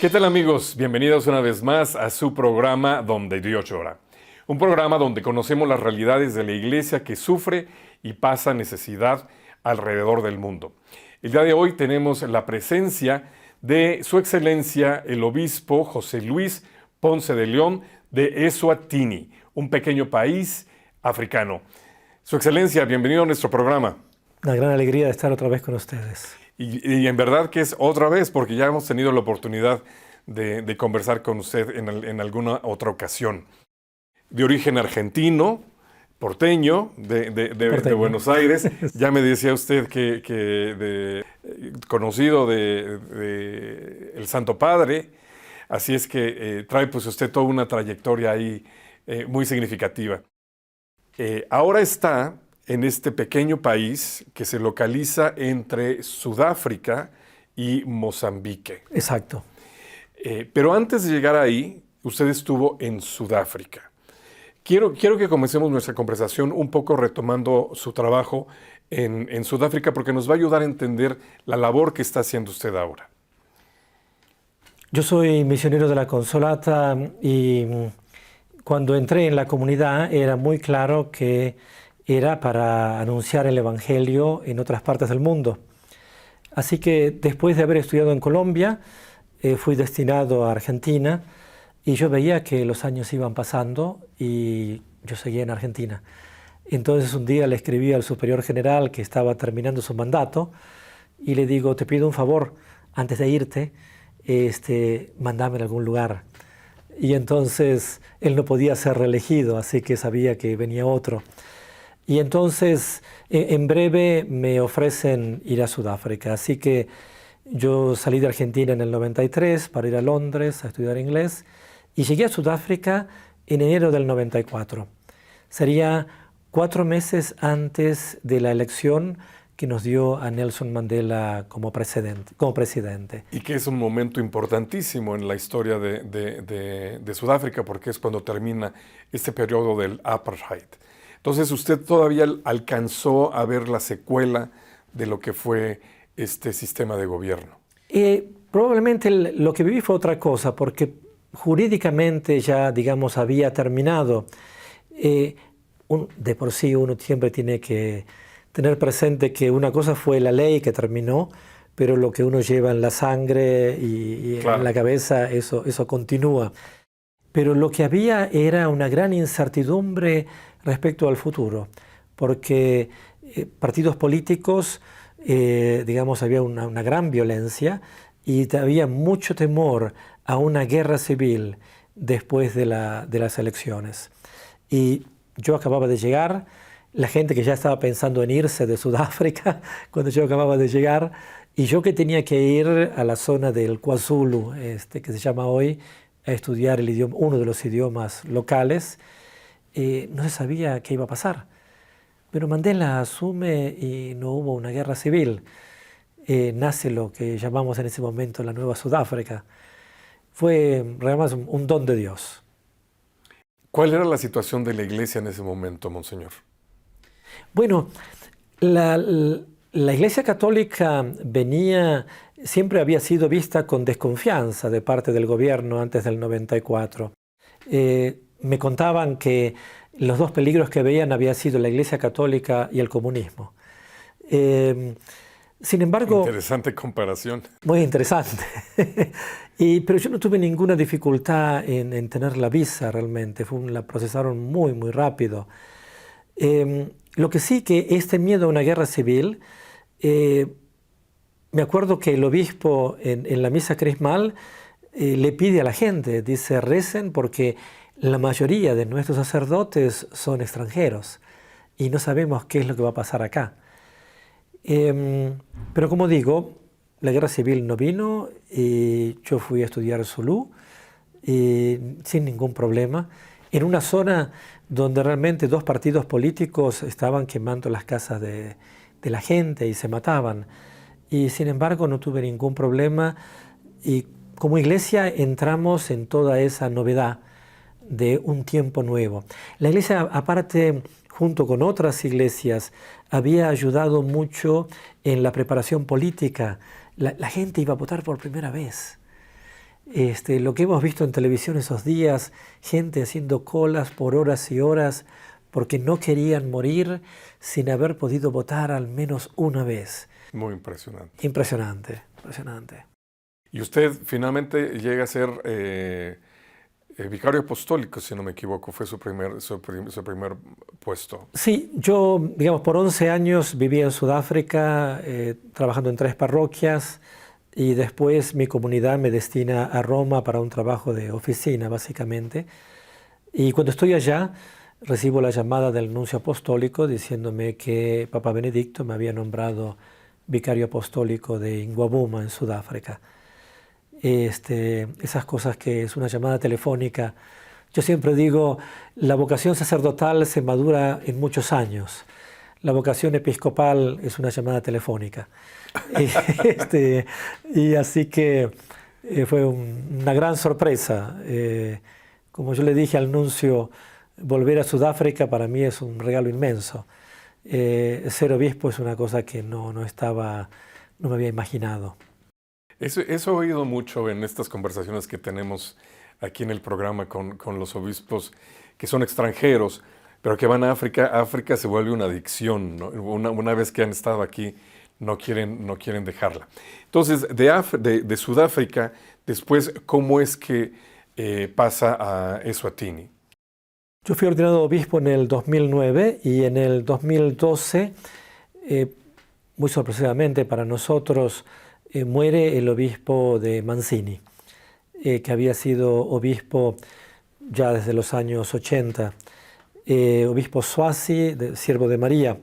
¿Qué tal, amigos? Bienvenidos una vez más a su programa Donde Dios Llora. Un programa donde conocemos las realidades de la iglesia que sufre y pasa necesidad alrededor del mundo. El día de hoy tenemos la presencia de Su Excelencia el Obispo José Luis Ponce de León de Eswatini, un pequeño país africano. Su Excelencia, bienvenido a nuestro programa. Una gran alegría de estar otra vez con ustedes. Y en verdad que es otra vez, porque ya hemos tenido la oportunidad de conversar con usted en alguna otra ocasión. De origen argentino, porteño, de Buenos Aires. Ya me decía usted que conocido de el Santo Padre, así es que trae pues usted toda una trayectoria ahí muy significativa. Ahora está en este pequeño país que se localiza entre Sudáfrica y Mozambique. Exacto. Pero antes de llegar ahí, usted estuvo en Sudáfrica. Quiero que comencemos nuestra conversación un poco retomando su trabajo en Sudáfrica, porque nos va a ayudar a entender la labor que está haciendo usted ahora. Yo soy misionero de la Consolata y cuando entré en la comunidad era muy claro que era para anunciar el Evangelio en otras partes del mundo. Así que después de haber estudiado en Colombia, fui destinado a Argentina y yo veía que los años iban pasando y yo seguía en Argentina. Entonces un día le escribí al superior general que estaba terminando su mandato y le digo, te pido un favor, antes de irte, mandame a algún lugar. Y entonces él no podía ser reelegido, así que sabía que venía otro. Y entonces, en breve me ofrecen ir a Sudáfrica. Así que yo salí de Argentina en el 93 para ir a Londres a estudiar inglés y llegué a Sudáfrica en enero del 94. Sería 4 meses antes de la elección que nos dio a Nelson Mandela como presidente. Y que es un momento importantísimo en la historia de Sudáfrica, porque es cuando termina este periodo del apartheid. Entonces, ¿usted todavía alcanzó a ver la secuela de lo que fue este sistema de gobierno? Probablemente lo que viví fue otra cosa, porque jurídicamente ya, digamos, había terminado. De por sí uno siempre tiene que tener presente que una cosa fue la ley que terminó, pero lo que uno lleva en la sangre y claro, en la cabeza, eso continúa. Pero lo que había era una gran incertidumbre respecto al futuro, porque partidos políticos, digamos, había una gran violencia y había mucho temor a una guerra civil después de las elecciones. Y yo acababa de llegar, la gente que ya estaba pensando en irse de Sudáfrica cuando yo acababa de llegar, y yo que tenía que ir a la zona del KwaZulu, que se llama hoy, a estudiar el idioma, uno de los idiomas locales, no se sabía qué iba a pasar. Pero Mandela asume y no hubo una guerra civil. Nace lo que llamamos en ese momento la Nueva Sudáfrica. Fue realmente un don de Dios. ¿Cuál era la situación de la iglesia en ese momento, Monseñor? Bueno, la Iglesia Católica siempre había sido vista con desconfianza de parte del gobierno antes del 94. Me contaban que los dos peligros que veían había sido la Iglesia Católica y el comunismo. Sin embargo... Interesante comparación. Muy interesante. Pero yo no tuve ninguna dificultad en tener la visa realmente. La procesaron muy, muy rápido. Lo que sí que este miedo a una guerra civil, me acuerdo que el obispo en la misa crismal le pide a la gente, dice, recen porque la mayoría de nuestros sacerdotes son extranjeros y no sabemos qué es lo que va a pasar acá. Pero como digo, la guerra civil no vino y yo fui a estudiar Zulú sin ningún problema, en una zona donde realmente 2 partidos políticos estaban quemando las casas de la gente y se mataban. Y sin embargo no tuve ningún problema y como iglesia entramos en toda esa novedad de un tiempo nuevo. La iglesia, aparte, junto con otras iglesias, había ayudado mucho en la preparación política. La gente iba a votar por primera vez. Lo que hemos visto en televisión esos días, gente haciendo colas por horas y horas porque no querían morir sin haber podido votar al menos una vez. Muy impresionante. Impresionante, impresionante. Y usted finalmente llega a ser vicario apostólico, si no me equivoco, fue su primer puesto. Sí, yo, digamos, por 11 años viví en Sudáfrica, trabajando en 3 parroquias, y después mi comunidad me destina a Roma para un trabajo de oficina, básicamente. Y cuando estoy allá, recibo la llamada del nuncio apostólico diciéndome que Papa Benedicto me había nombrado vicario apostólico de Ngwabuma, en Sudáfrica. Esas cosas que es una llamada telefónica. Yo siempre digo, la vocación sacerdotal se madura en muchos años. La vocación episcopal es una llamada telefónica. Y así que fue una gran sorpresa. Como yo le dije al nuncio, volver a Sudáfrica para mí es un regalo inmenso. Ser obispo es una cosa que no me había imaginado. Eso he oído mucho en estas conversaciones que tenemos aquí en el programa con los obispos que son extranjeros, pero que van a África. África se vuelve una adicción, ¿no? Una vez que han estado aquí, no quieren dejarla. Entonces, de Sudáfrica, después, ¿cómo es que pasa a Eswatini? Yo fui ordenado obispo en el 2009 y en el 2012, muy sorpresivamente para nosotros, muere el obispo de Manzini, que había sido obispo ya desde los años 80, obispo Swazi, siervo de María.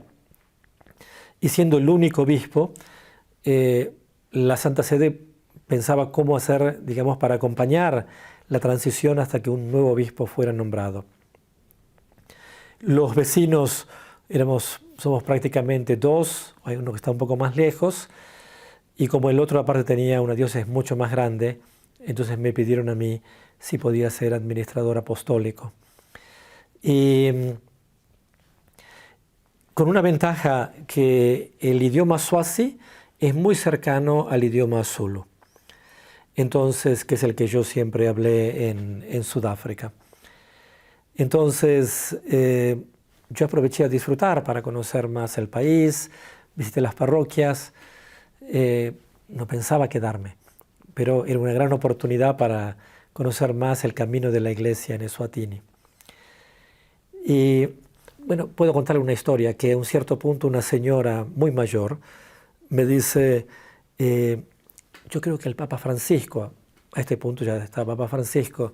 Y siendo el único obispo, la Santa Sede pensaba cómo hacer, digamos, para acompañar la transición hasta que un nuevo obispo fuera nombrado. Los vecinos somos prácticamente 2, hay uno que está un poco más lejos, y como el otro aparte tenía una diócesis mucho más grande, entonces me pidieron a mí si podía ser administrador apostólico. Y con una ventaja, que el idioma Swazi es muy cercano al idioma Zulu, entonces, que es el que yo siempre hablé en Sudáfrica. Entonces, yo aproveché a disfrutar para conocer más el país, visité las parroquias. No pensaba quedarme, pero era una gran oportunidad para conocer más el camino de la iglesia en Eswatini. Y bueno, puedo contarle una historia, que a un cierto punto una señora muy mayor me dice, yo creo que el Papa Francisco, a este punto ya está Papa Francisco,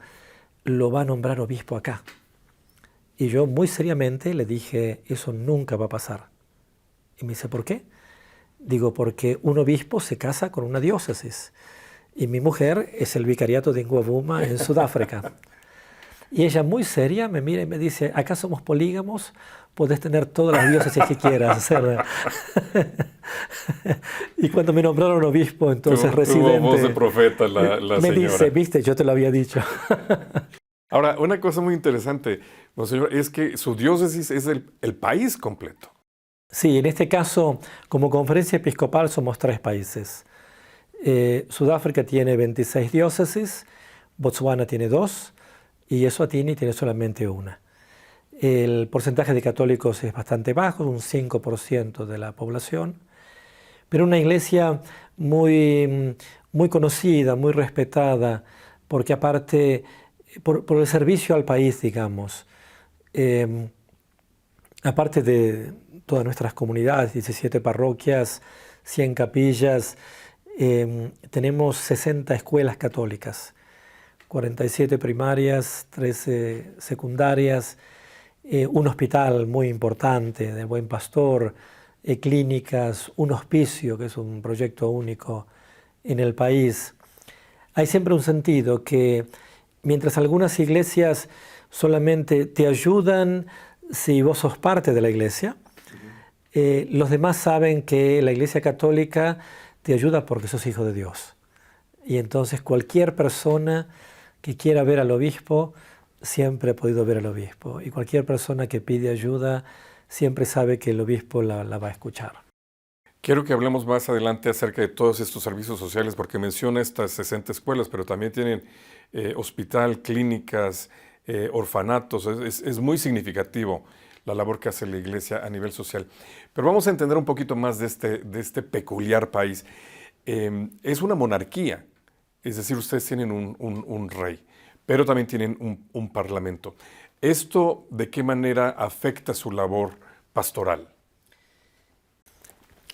lo va a nombrar obispo acá. Y yo muy seriamente le dije, eso nunca va a pasar. Y me dice, ¿por qué? Digo, porque un obispo se casa con una diócesis y mi mujer es el vicariato de Ngwabuma en Sudáfrica. Y ella muy seria me mira y me dice, acá somos polígamos, podés tener todas las diócesis que quieras. Y cuando me nombraron obispo, entonces residente, tuvo voz de profeta la me señora. dice, viste, yo te lo había dicho. Ahora, una cosa muy interesante, monseñor, es que su diócesis es el país completo. Sí, en este caso, como conferencia episcopal somos 3 países. Sudáfrica tiene 26 diócesis, Botswana tiene 2 y Eswatini tiene solamente 1. El porcentaje de católicos es bastante bajo, un 5% de la población, pero una iglesia muy conocida, muy respetada, porque aparte, por el servicio al país, digamos, aparte de todas nuestras comunidades, 17 parroquias, 100 capillas, tenemos 60 escuelas católicas, 47 primarias, 13 secundarias, un hospital muy importante de Buen Pastor, clínicas, un hospicio, que es un proyecto único en el país. Hay siempre un sentido que mientras algunas iglesias solamente te ayudan si vos sos parte de la iglesia, los demás saben que la Iglesia Católica te ayuda porque sos hijo de Dios. Y entonces cualquier persona que quiera ver al obispo, siempre ha podido ver al obispo. Y cualquier persona que pide ayuda, siempre sabe que el obispo la va a escuchar. Quiero que hablemos más adelante acerca de todos estos servicios sociales, porque menciona estas 60 escuelas, pero también tienen hospital, clínicas, orfanatos. Es muy significativo la labor que hace la Iglesia a nivel social. Pero vamos a entender un poquito más de este peculiar país. Es una monarquía, es decir, ustedes tienen un rey, pero también tienen un parlamento. ¿Esto de qué manera afecta su labor pastoral?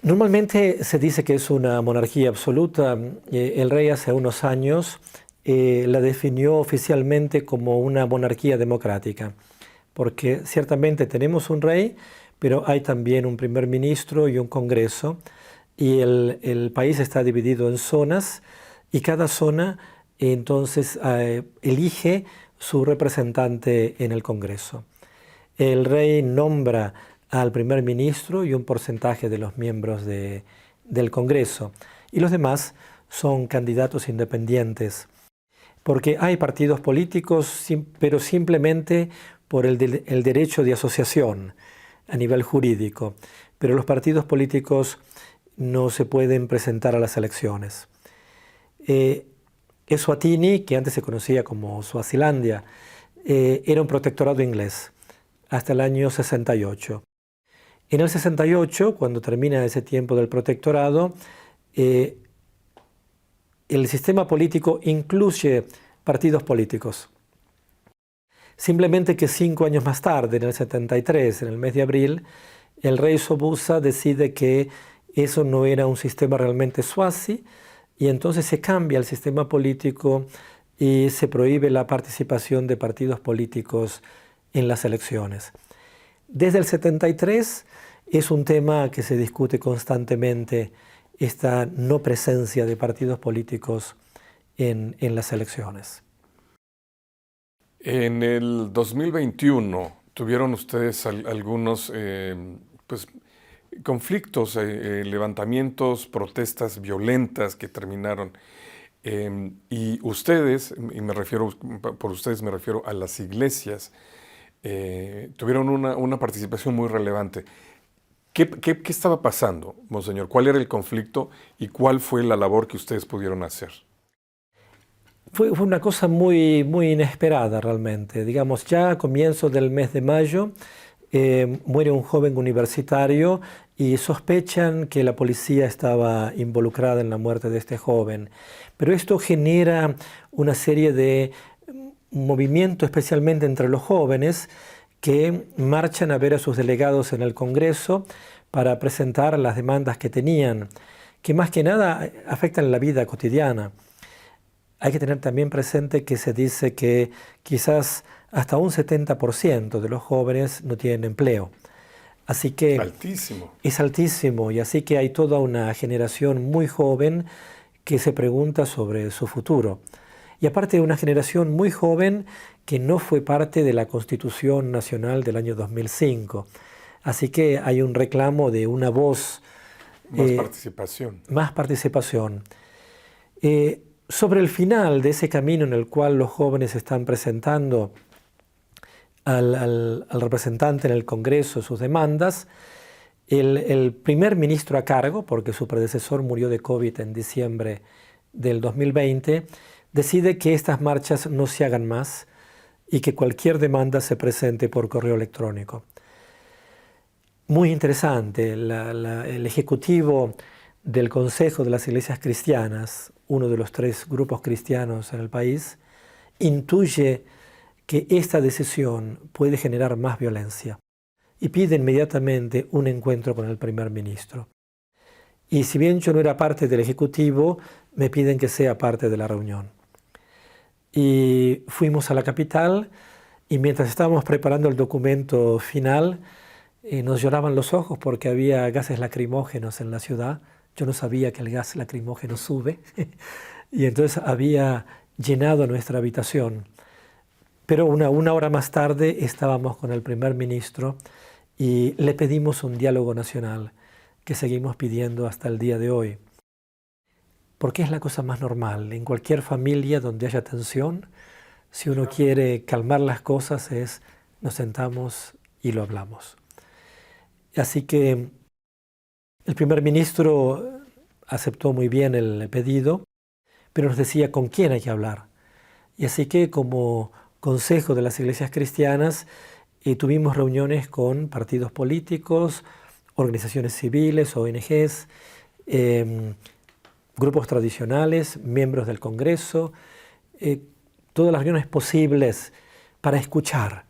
Normalmente se dice que es una monarquía absoluta. El rey hace unos años la definió oficialmente como una monarquía democrática, porque ciertamente tenemos un rey, pero hay también un primer ministro y un congreso, y el país está dividido en zonas, y cada zona entonces elige su representante en el congreso. El rey nombra al primer ministro y un porcentaje de los miembros del Congreso. Y los demás son candidatos independientes, porque hay partidos políticos, pero simplemente por el derecho de asociación a nivel jurídico. Pero los partidos políticos no se pueden presentar a las elecciones. Eswatini, que antes se conocía como Suazilandia, era un protectorado inglés hasta el año 68. En el 68, cuando termina ese tiempo del protectorado, el sistema político incluye partidos políticos. Simplemente que 5 años más tarde, en el 73, en el mes de abril, el rey Sobusa decide que eso no era un sistema realmente swazi, y entonces se cambia el sistema político y se prohíbe la participación de partidos políticos en las elecciones. Desde el 73 es un tema que se discute constantemente, esta no presencia de partidos políticos en las elecciones. En el 2021 tuvieron ustedes algunos conflictos, levantamientos, protestas violentas que terminaron. Y ustedes, y por ustedes me refiero a las iglesias, tuvieron una participación muy relevante. ¿Qué estaba pasando, Monseñor? ¿Cuál era el conflicto y cuál fue la labor que ustedes pudieron hacer? Fue una cosa muy, muy inesperada realmente. Digamos, ya a comienzos del mes de mayo muere un joven universitario y sospechan que la policía estaba involucrada en la muerte de este joven. Pero esto genera una serie de movimientos, especialmente entre los jóvenes, que marchan a ver a sus delegados en el Congreso para presentar las demandas que tenían, que más que nada afectan la vida cotidiana. Hay que tener también presente que se dice que quizás hasta un 70% de los jóvenes no tienen empleo. Así que altísimo. Es altísimo, y así que hay toda una generación muy joven que se pregunta sobre su futuro. Y aparte de una generación muy joven que no fue parte de la Constitución Nacional del año 2005. Así que hay un reclamo de una voz. Más participación. Más participación. Sobre el final de ese camino en el cual los jóvenes están presentando al representante en el Congreso sus demandas, el primer ministro a cargo, porque su predecesor murió de COVID en diciembre del 2020, decide que estas marchas no se hagan más y que cualquier demanda se presente por correo electrónico. Muy interesante, el ejecutivo del Consejo de las Iglesias Cristianas, uno de los 3 grupos cristianos en el país, intuye que esta decisión puede generar más violencia y pide inmediatamente un encuentro con el primer ministro. Y si bien yo no era parte del ejecutivo, me piden que sea parte de la reunión. Y fuimos a la capital, y mientras estábamos preparando el documento final, nos lloraban los ojos porque había gases lacrimógenos en la ciudad. Yo no sabía que el gas lacrimógeno sube, y entonces había llenado nuestra habitación. Pero una hora más tarde estábamos con el primer ministro y le pedimos un diálogo nacional que seguimos pidiendo hasta el día de hoy. Porque es la cosa más normal. En cualquier familia donde haya tensión, si uno quiere calmar las cosas, nos sentamos y lo hablamos. Así que El primer ministro aceptó muy bien el pedido, pero nos decía con quién hay que hablar. Y así que como consejo de las iglesias cristianas tuvimos reuniones con partidos políticos, organizaciones civiles, ONGs, grupos tradicionales, miembros del Congreso, todas las reuniones posibles para escuchar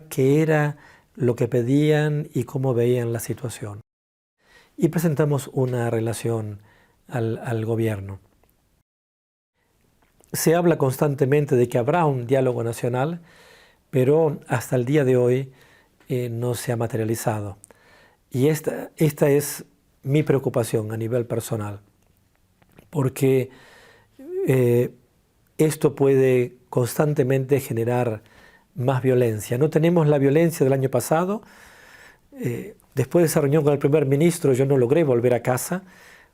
qué era lo que pedían y cómo veían la situación. Y presentamos una relación al gobierno. Se habla constantemente de que habrá un diálogo nacional, pero hasta el día de hoy no se ha materializado. Y esta es mi preocupación a nivel personal, porque esto puede constantemente generar más violencia. No tenemos la violencia del año pasado. Después de esa reunión con el primer ministro yo no logré volver a casa.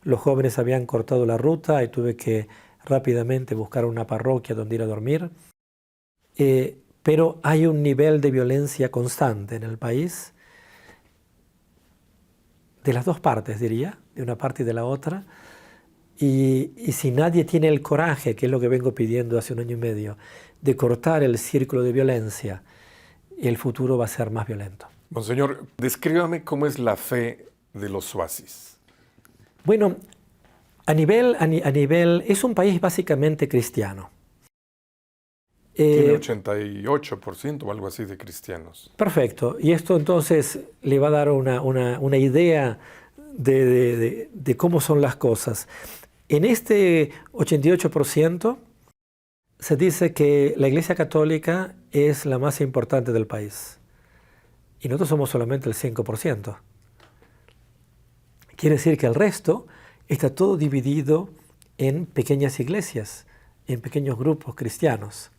Los jóvenes habían cortado la ruta y tuve que rápidamente buscar una parroquia donde ir a dormir. Pero hay un nivel de violencia constante en el país, de las dos partes diría, de una parte y de la otra. Y si nadie tiene el coraje, que es lo que vengo pidiendo hace un año y medio, de cortar el círculo de violencia, el futuro va a ser más violento. Monseñor, descríbame cómo es la fe de los Swazies. Bueno, a nivel es un país básicamente cristiano. Tiene 88% o algo así de cristianos. Perfecto. Y esto entonces le va a dar una idea de cómo son las cosas. En este 88% se dice que la Iglesia Católica es la más importante del país. Y nosotros somos solamente el 5%. Quiere decir que el resto está todo dividido en pequeñas iglesias, en pequeños grupos cristianos.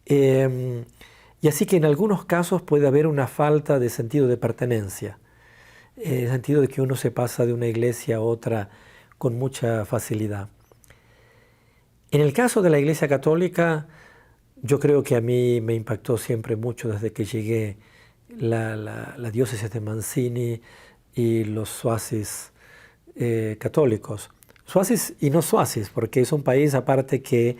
Y así que en algunos casos puede haber una falta de sentido de pertenencia, en el sentido de que uno se pasa de una iglesia a otra con mucha facilidad. En el caso de la Iglesia Católica, yo creo que a mí me impactó siempre mucho desde que llegué la diócesis de Manzini y los Swazies católicos. Swazies y no Swazies, porque es un país aparte que,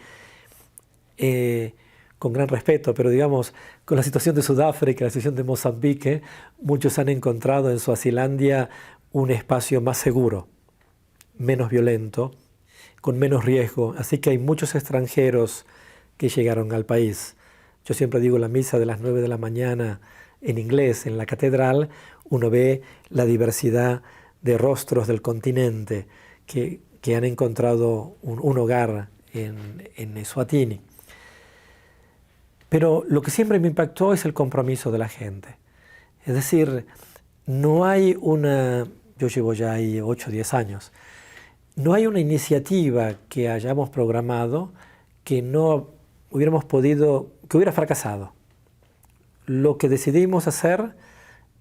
con gran respeto, pero digamos, con la situación de Sudáfrica, la situación de Mozambique, muchos han encontrado en Suazilandia un espacio más seguro, menos violento, con menos riesgo. Así que hay muchos extranjeros que llegaron al país. Yo siempre digo, la misa de las 9 de la mañana en inglés, en la catedral, uno ve la diversidad de rostros del continente que han encontrado un hogar en Eswatini. Pero lo que siempre me impactó es el compromiso de la gente. Es decir, no hay yo llevo ya ahí 8 o 10 años, no hay una iniciativa que hayamos programado que no hubiéramos podido, que hubiera fracasado. Lo que decidimos hacer,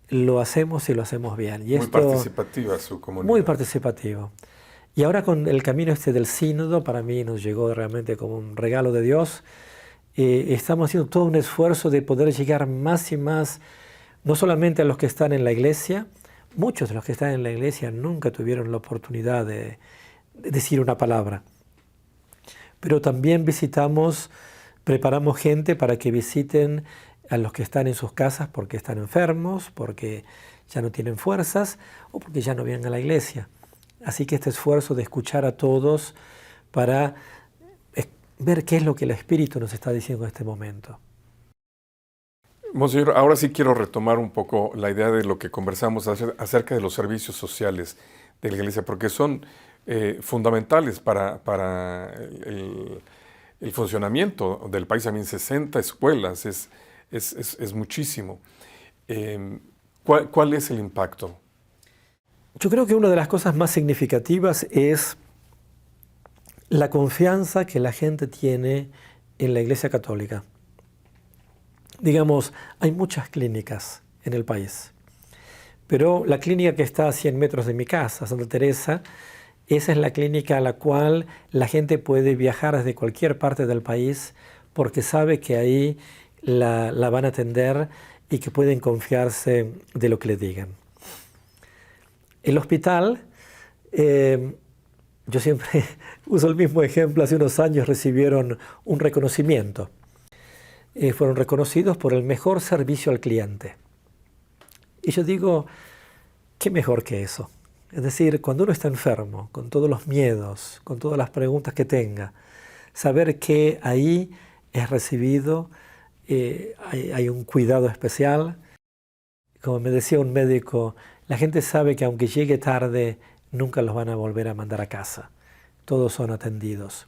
lo hacemos y lo hacemos bien. Y muy participativa su comunidad. Muy participativo. Y ahora con el camino del sínodo, para mí nos llegó realmente como un regalo de Dios. Estamos haciendo todo un esfuerzo de poder llegar más y más, no solamente a los que están en la iglesia. Muchos de los que están en la iglesia nunca tuvieron la oportunidad de decir una palabra. Pero también preparamos gente para que visiten a los que están en sus casas porque están enfermos, porque ya no tienen fuerzas o porque ya no vienen a la iglesia. Así que este esfuerzo de escuchar a todos para ver qué es lo que el Espíritu nos está diciendo en este momento. Monseñor, ahora sí quiero retomar un poco la idea de lo que conversamos acerca de los servicios sociales de la Iglesia, porque son fundamentales para el funcionamiento del país. También 60 escuelas, es muchísimo. ¿Cuál es el impacto? Yo creo que una de las cosas más significativas es la confianza que la gente tiene en la Iglesia Católica. Digamos, hay muchas clínicas en el país, pero la clínica que está a 100 metros de mi casa, Santa Teresa, esa es la clínica a la cual la gente puede viajar desde cualquier parte del país porque sabe que ahí la van a atender y que pueden confiarse de lo que le digan. El hospital, yo siempre uso el mismo ejemplo, hace unos años recibieron un reconocimiento. Fueron reconocidos por el mejor servicio al cliente. Y yo digo, ¿qué mejor que eso? Es decir, cuando uno está enfermo, con todos los miedos, con todas las preguntas que tenga, saber que ahí es recibido, hay un cuidado especial. Como me decía un médico, la gente sabe que aunque llegue tarde, nunca los van a volver a mandar a casa. Todos son atendidos.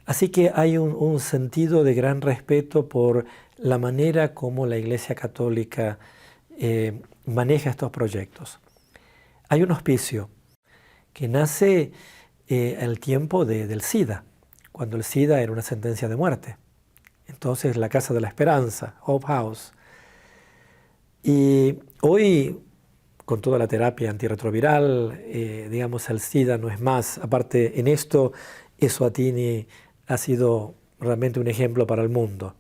Así que hay un sentido de gran respeto por la manera como la Iglesia Católica maneja estos proyectos. Hay un hospicio que nace al tiempo del SIDA, cuando el SIDA era una sentencia de muerte. Entonces la Casa de la Esperanza, Hope House. Y hoy, con toda la terapia antirretroviral, digamos, el SIDA no es más. Aparte, en esto, Eswatini ha sido realmente un ejemplo para el mundo.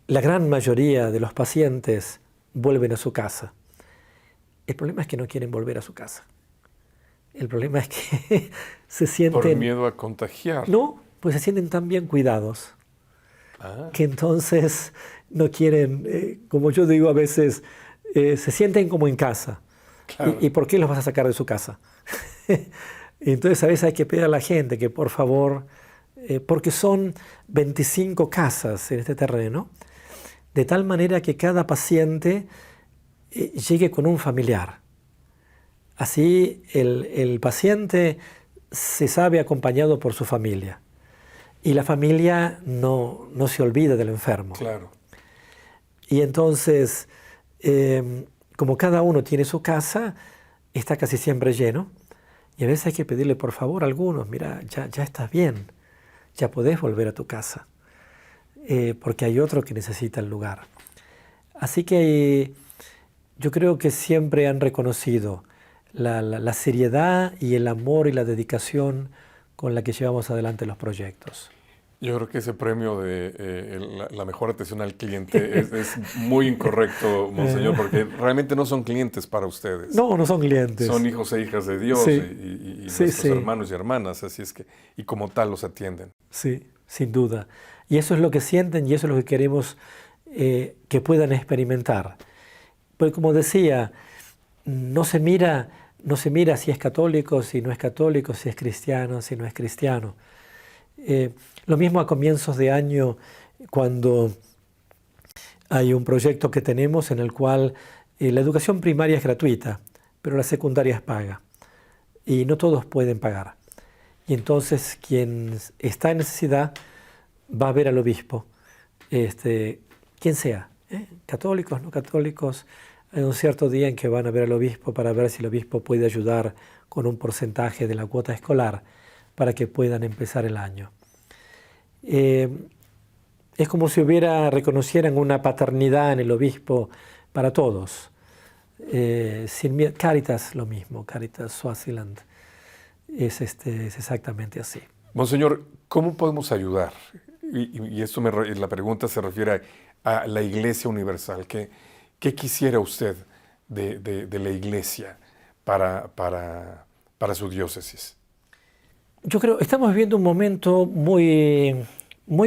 La gran mayoría de los pacientes vuelven a su casa. El problema es que no quieren volver a su casa. El problema es que se sienten... Por miedo a contagiar. No, pues se sienten tan bien cuidados que entonces no quieren, como yo digo a veces, se sienten como en casa. Claro. ¿Y por qué los vas a sacar de su casa? Entonces a veces hay que pedir a la gente que por favor, porque son 25 casas en este terreno, de tal manera que cada paciente llegue con un familiar. Así el paciente se sabe acompañado por su familia y la familia no se olvida del enfermo. Claro. Y entonces, como cada uno tiene su casa, está casi siempre lleno. Y a veces hay que pedirle por favor a algunos, mira, ya estás bien, ya podés volver a tu casa, porque hay otro que necesita el lugar. Así que yo creo que siempre han reconocido la seriedad y el amor y la dedicación con la que llevamos adelante los proyectos. Yo creo que ese premio de la mejor atención al cliente es muy incorrecto, Monseñor, porque realmente no son clientes para ustedes. No son clientes. Son hijos e hijas de Dios Sí. y nuestros hermanos y hermanas, así es que, y como tal los atienden. Sí, sin duda. Y eso es lo que sienten y eso es lo que queremos que puedan experimentar. Porque como decía, no se mira si es católico, si no es católico, si es cristiano, si no es cristiano. Lo mismo a comienzos de año, cuando hay un proyecto que tenemos en el cual la educación primaria es gratuita, pero la secundaria es paga. Y no todos pueden pagar. Y entonces quien está en necesidad va a ver al obispo, quien sea, católicos, no católicos. Hay un cierto día en que van a ver al obispo para ver si el obispo puede ayudar con un porcentaje de la cuota escolar para que puedan empezar el año. Es como si reconocieran una paternidad en el obispo para todos. Sin miedo. Cáritas lo mismo, Cáritas Swaziland es exactamente así. Monseñor, ¿cómo podemos ayudar? Y esto la pregunta se refiere a la Iglesia Universal. ¿Qué quisiera usted de la Iglesia para su diócesis? Yo creo que estamos viviendo un momento muy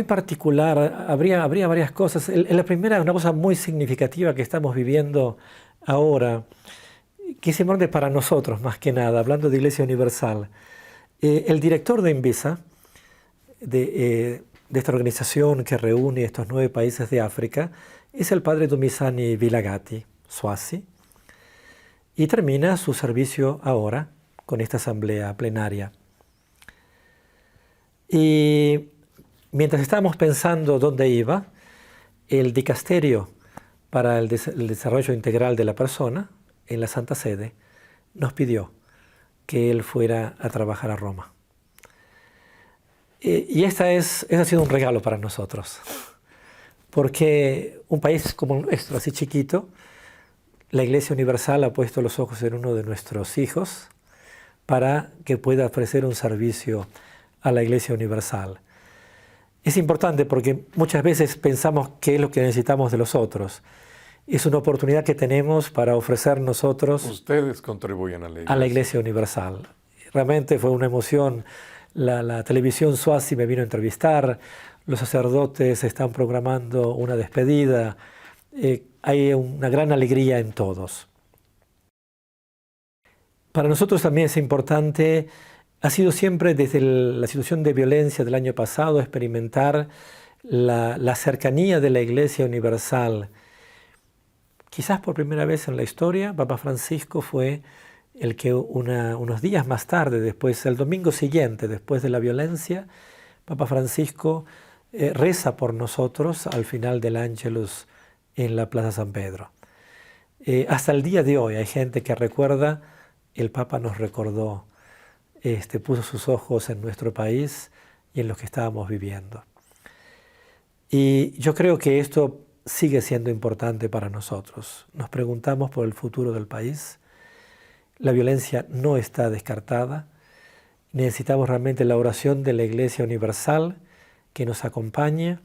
particular. Habría varias cosas. La primera, una cosa muy significativa que estamos viviendo ahora, que es importante para nosotros más que nada, hablando de Iglesia Universal. El director de INVISA, de esta organización que reúne estos 9 países de África, es el padre Dumisani Vilagati, Swazi, y termina su servicio ahora con esta asamblea plenaria. Y mientras estábamos pensando dónde iba, el dicasterio para el desarrollo integral de la persona en la Santa Sede nos pidió que él fuera a trabajar a Roma. Y este ha sido un regalo para nosotros, porque un país como el nuestro, así chiquito, la Iglesia Universal ha puesto los ojos en uno de nuestros hijos para que pueda ofrecer un servicio a la Iglesia Universal. Es importante porque muchas veces pensamos qué es lo que necesitamos de los otros es una oportunidad que tenemos para ofrecer nosotros Ustedes contribuyen a la iglesia. A la Iglesia Universal. Realmente fue una emoción. La televisión Swazi me vino a entrevistar, los sacerdotes están programando una despedida, hay una gran alegría en todos. Para nosotros también es importante, ha sido siempre desde la situación de violencia del año pasado, experimentar la cercanía de la Iglesia Universal. Quizás por primera vez en la historia, Papa Francisco fue el que unos días más tarde, después, el domingo siguiente, después de la violencia, Papa Francisco reza por nosotros al final del Ángelus en la Plaza San Pedro. Hasta el día de hoy hay gente que recuerda, el Papa nos recordó, puso sus ojos en nuestro país y en lo que estábamos viviendo. Y yo creo que esto sigue siendo importante para nosotros. Nos preguntamos por el futuro del país. La violencia no está descartada. Necesitamos realmente la oración de la Iglesia Universal que nos acompañe,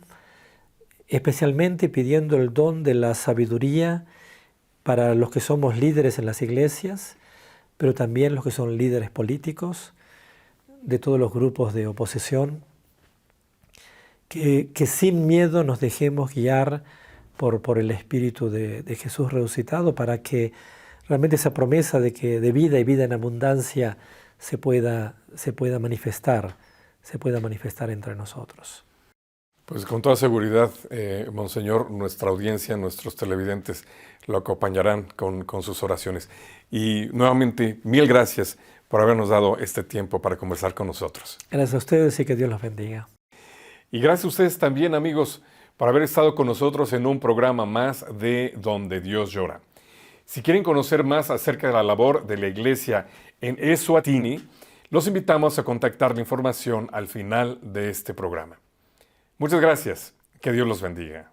especialmente pidiendo el don de la sabiduría para los que somos líderes en las iglesias, pero también los que son líderes políticos, de todos los grupos de oposición, que sin miedo nos dejemos guiar por el Espíritu de Jesús resucitado para que realmente esa promesa de vida y vida en abundancia se pueda manifestar entre nosotros. Pues con toda seguridad, Monseñor, nuestra audiencia, nuestros televidentes lo acompañarán con sus oraciones. Y nuevamente, mil gracias por habernos dado este tiempo para conversar con nosotros. Gracias a ustedes y que Dios los bendiga. Y gracias a ustedes también, amigos, por haber estado con nosotros en un programa más de Donde Dios Llora. Si quieren conocer más acerca de la labor de la Iglesia en Eswatini, los invitamos a contactar la información al final de este programa. Muchas gracias. Que Dios los bendiga.